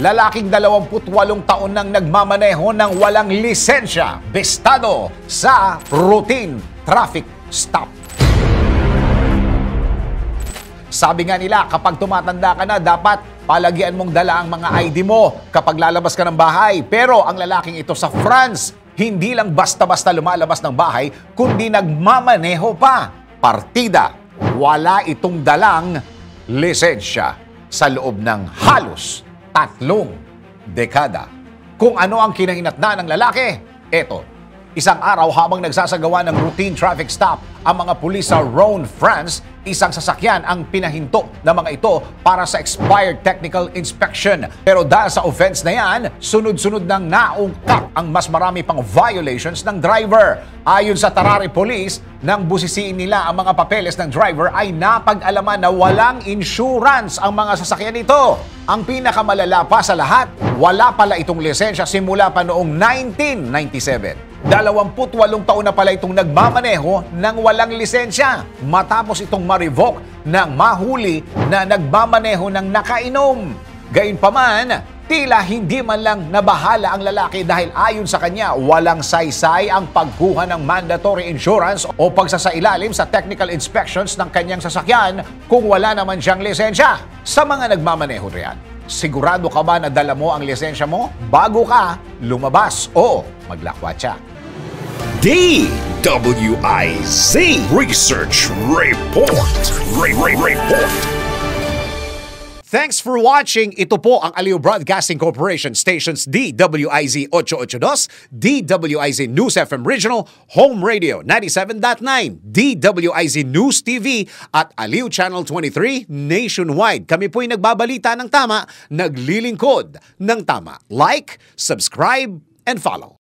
Lalaking 28 taon nang nagmamaneho ng walang lisensya, bestado sa routine traffic stop. Sabi nga nila, kapag tumatanda ka na, dapat palagian mong dala ang mga ID mo kapag lalabas ka ng bahay. Pero ang lalaking ito sa France, hindi lang basta-basta lumalabas ng bahay, kundi nagmamaneho pa. Partida, wala itong dalang lisensya sa loob ng halos 3 dekada. Kung ano ang kinahinatnan ng lalaki, eto. Isang araw habang nagsasagawa ng routine traffic stop ang mga pulis sa Rhône, France, isang sasakyan ang pinahinto ng mga ito para sa expired technical inspection. Pero dahil sa offense na yan, sunod-sunod nang naungkap ang mas marami pang violations ng driver. Ayon sa Tarare Police, nang busisiin nila ang mga papeles ng driver ay napag-alaman na walang insurance ang mga sasakyan nito. Ang pinakamalala pa sa lahat, wala pala itong lisensya simula pa noong 1997. 28 taon na pala itong nagmamaneho ng walang lisensya matapos itong ma-revoke ng mahuli na nagmamaneho ng nakainom. Gayunpaman, tila hindi man lang nabahala ang lalaki dahil ayon sa kanya walang saysay ang pagkuha ng mandatory insurance o pagsasailalim sa technical inspections ng kanyang sasakyan kung wala naman siyang lisensya. Sa mga nagmamaneho riyan, sigurado ka ba na dala mo ang lisensya mo bago ka lumabas o maglakwatsa? DWIZ Research Report. Report. Thanks for watching. Ito po ang Aliw Broadcasting Corporation stations DWIZ 882, DWIZ News FM Regional, Home Radio 97.9, DWIZ News TV at Aliw Channel 23 nationwide. Kami po'y nagbabalita ng tama, naglilingkod ng tama. Like, subscribe, and follow.